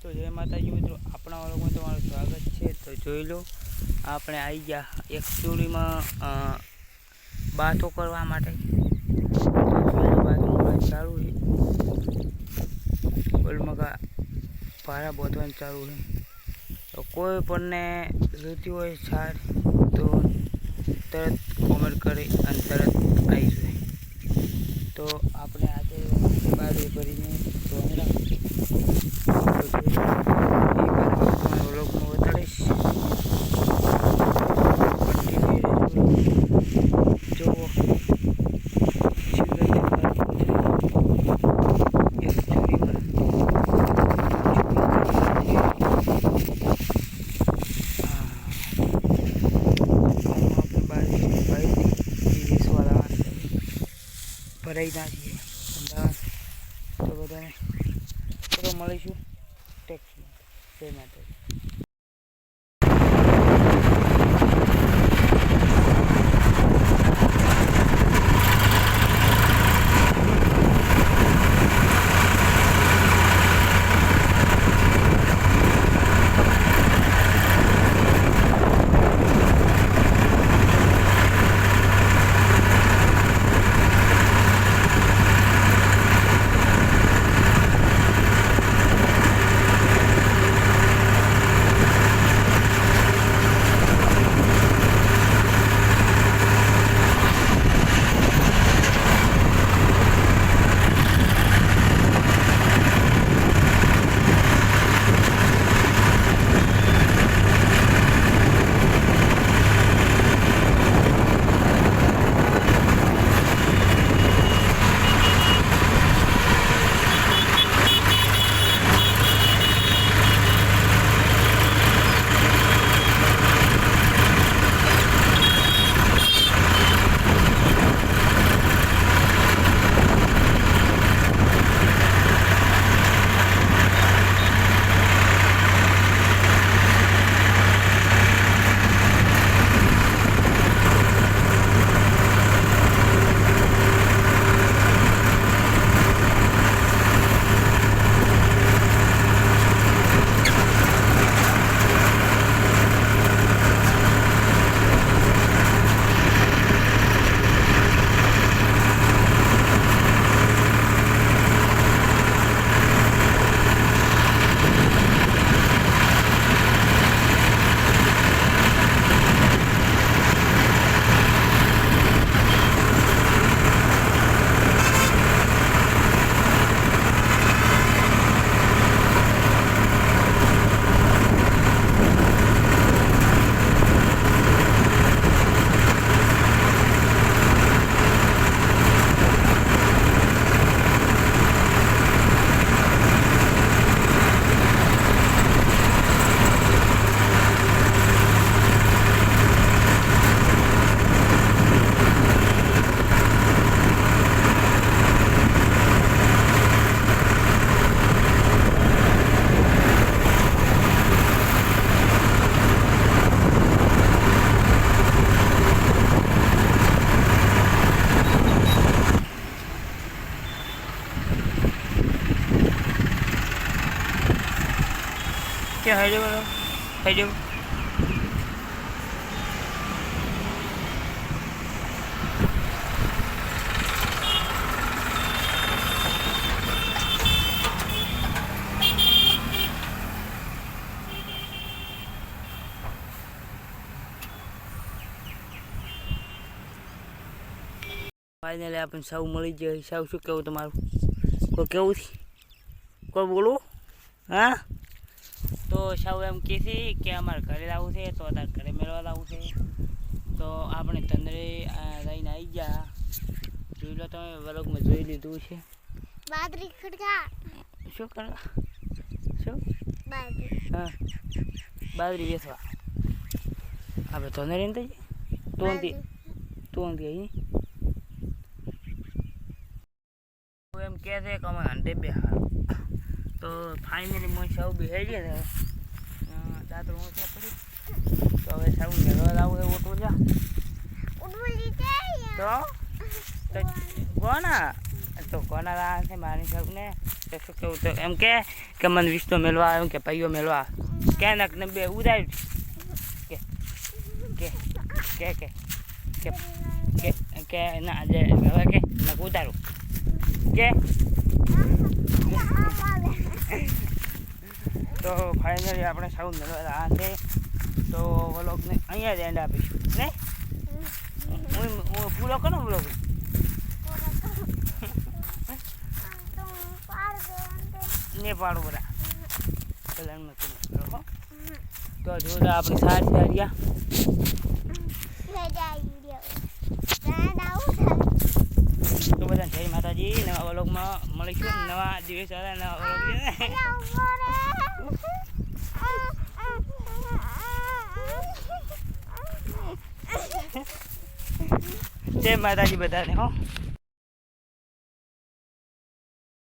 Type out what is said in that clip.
તો જય માતાજી મિત્રો, આપણા વાળામાં તમારું સ્વાગત છે। તો જોઈ લો, આપણે આવી ગયા એકચુરીમાં બાતો કરવા માટે। બાથરૂમ ચાલુ છે, ઓલમગા ભાડા બોધવાનું ચાલુ છે। તો કોઈ પણને જોતી હોય સાર તો તરત કોમેન્ટ કરી અને તરત આવી જાય। તો આપણે આજે બારી ભરીને ધોવાના ભરાઈ ના છીએ અમદાવાદ। તો બધાને ચલો મળીશું ટેક્સમાં। જય માતાજી। क्या है जो है जो फाइनली अपन साव मળી જાય। સાવ શું કેવું તમારું? કોઈ કેવું છે? કોઈ બોલું? હા, તો સાવ એમ કહે છે કે અમારે ઘરે લાવવું છે, તો તારે ઘરે મેળવા લાવવું છે। તો આપણે તંદરે લઈને આવી ગયા। જોઈ લો તમે, વ્લોગમાં જોઈ લીધું છે। બાદરી ખડકા શું કરવા? શું બાદરી? હા, બાદરી વેચવા આપણે તંદરે એમ થઈ તું ગઈ એમ કહે છે કે અમે હંડે બે હાર। તો ફાઇનલી મને સૌ બેહાઈ ગયા દાંત ઓછા પડી। તો હવે સૌ મેળવા લાવું એવું તો જા તો કોના તો કોના લાવે છે મારી સૌને તો શું કેવું તો એમ કે મને વિસ્તો મેળવા એમ કે પૈયો મેળવા કે નકને બે ઉડાવ્યું કે કે કે કે કે કે કે ના જે હવે કે નક ઉતારું કે તો ફાઇનલી આપણે સૌ મેળવા આ છે તો વ્લોગને અહીંયા જ એન્ડ આપીશું ને હું પૂરો કરો વ્લોગ ને પાડો બધા પેલા તો જોતા આપણી સારી સારિયા તો બધા જય માતાજી નવા વ્લોગમાં મળીશું નવા દિવસ નવા વ્લોગ જય માતાજી બધાને હો